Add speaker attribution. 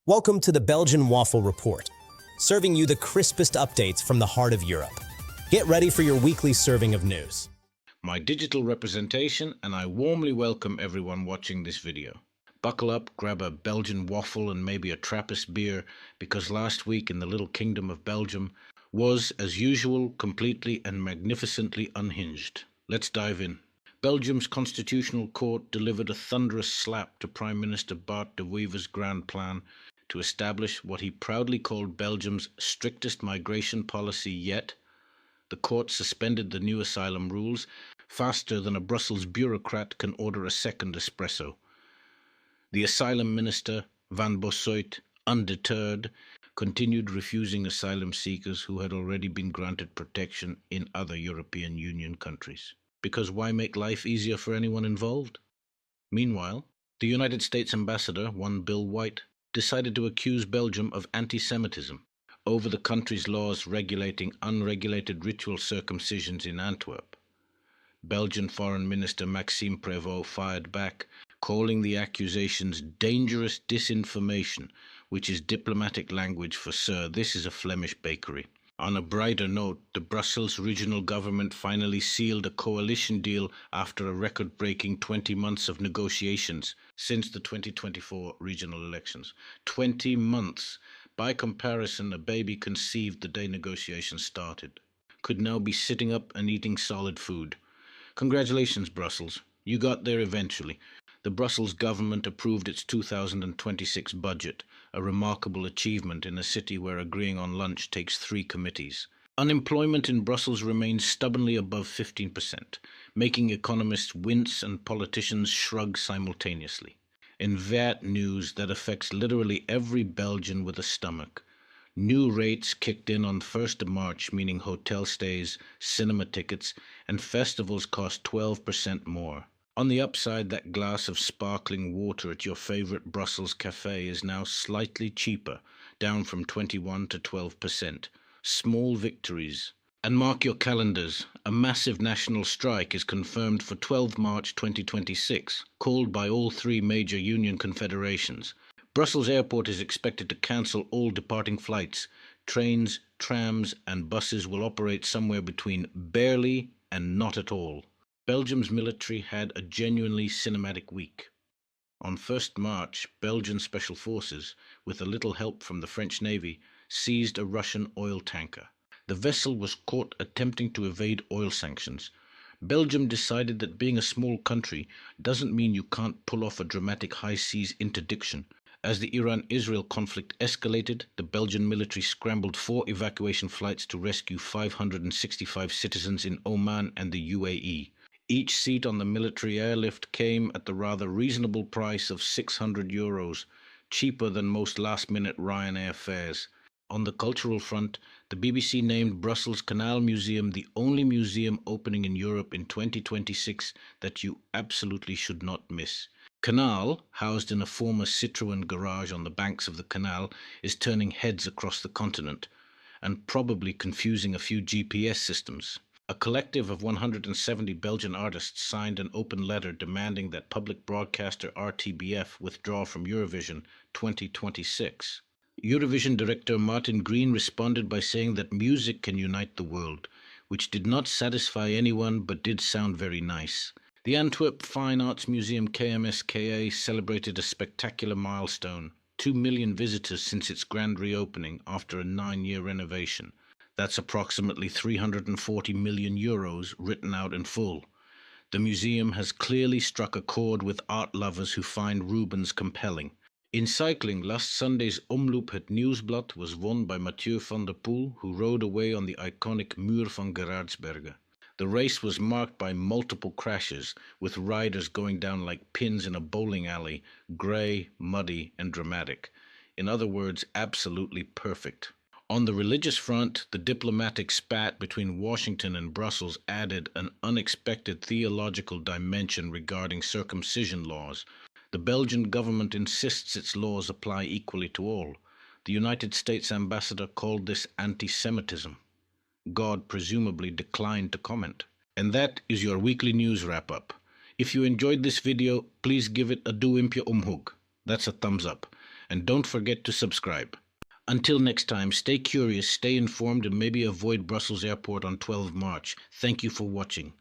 Speaker 1: Welcome to the Belgian Waffle Report, serving you the crispest updates from the heart of Europe. Get ready for your weekly serving of news.
Speaker 2: My digital representation, and I warmly welcome everyone watching this video. Buckle up, grab a Belgian waffle and maybe a Trappist beer, because last week in the little kingdom of Belgium was, as usual, completely and magnificently unhinged. Let's dive in. Belgium's constitutional court delivered a thunderous slap to Prime Minister Bart de Wever's grand plan to establish what he proudly called Belgium's strictest migration policy yet. The court suspended the new asylum rules faster than a Brussels bureaucrat can order a second espresso. The asylum minister, Van Bossuyt, undeterred, continued refusing asylum seekers who had already been granted protection in other European Union countries. Because why make life easier for anyone involved? Meanwhile, the United States ambassador, one Bill White, decided to accuse Belgium of anti-Semitism over the country's laws regulating unregulated ritual circumcisions in Antwerp. Belgian Foreign Minister Maxime Prévost fired back, calling the accusations dangerous disinformation, which is diplomatic language for "Sir, this is a Flemish bakery." On a brighter note, the Brussels regional government finally sealed a coalition deal after a record-breaking 20 months of negotiations since the 2024 regional elections. 20 months! By comparison, a baby conceived the day negotiations started could now be sitting up and eating solid food. Congratulations, Brussels. You got there eventually. The Brussels government approved its 2026 budget, a remarkable achievement in a city where agreeing on lunch takes 3 committees. Unemployment in Brussels remains stubbornly above 15%, making economists wince and politicians shrug simultaneously. In VAT news that affects literally every Belgian with a stomach, new rates kicked in on 1st of March, meaning hotel stays, cinema tickets, and festivals cost 12% more. On the upside, that glass of sparkling water at your favorite Brussels cafe is now slightly cheaper, down from 21 to 12%. Small victories. And mark your calendars, a massive national strike is confirmed for 12 March 2026, called by all 3 major union confederations. Brussels Airport is expected to cancel all departing flights. Trains, trams, and buses will operate somewhere between barely and not at all. Belgium's military had a genuinely cinematic week. On 1st March, Belgian special forces, with a little help from the French Navy, seized a Russian oil tanker. The vessel was caught attempting to evade oil sanctions. Belgium decided that being a small country doesn't mean you can't pull off a dramatic high seas interdiction. As the Iran-Israel conflict escalated, the Belgian military scrambled 4 evacuation flights to rescue 565 citizens in Oman and the UAE. Each seat on the military airlift came at the rather reasonable price of €600, cheaper than most last-minute Ryanair fares. On the cultural front, the BBC named Brussels Canal Museum the only museum opening in Europe in 2026 that you absolutely should not miss. Canal, housed in a former Citroën garage on the banks of the canal, is turning heads across the continent, and probably confusing a few GPS systems. A collective of 170 Belgian artists signed an open letter demanding that public broadcaster RTBF withdraw from Eurovision 2026. Eurovision director Martin Green responded by saying that music can unite the world, which did not satisfy anyone but did sound very nice. The Antwerp Fine Arts Museum KMSKA celebrated a spectacular milestone, 2 million visitors since its grand reopening after a 9-year renovation. That's approximately €340 million written out in full. The museum has clearly struck a chord with art lovers who find Rubens compelling. In cycling, last Sunday's Omloop het Nieuwsblad was won by Mathieu van der Poel, who rode away on the iconic Muur van Gerardsbergen. The race was marked by multiple crashes, with riders going down like pins in a bowling alley, grey, muddy, and dramatic. In other words, absolutely perfect. On the religious front, the diplomatic spat between Washington and Brussels added an unexpected theological dimension regarding circumcision laws. The Belgian government insists its laws apply equally to all. The United States ambassador called this anti-Semitism. God presumably declined to comment. And that is your weekly news wrap-up. If you enjoyed this video, please give it a duimpje omhoog. That's a thumbs up. and don't forget to subscribe. Until next time, stay curious, stay informed, and maybe avoid Brussels Airport on 12 March. Thank you for watching.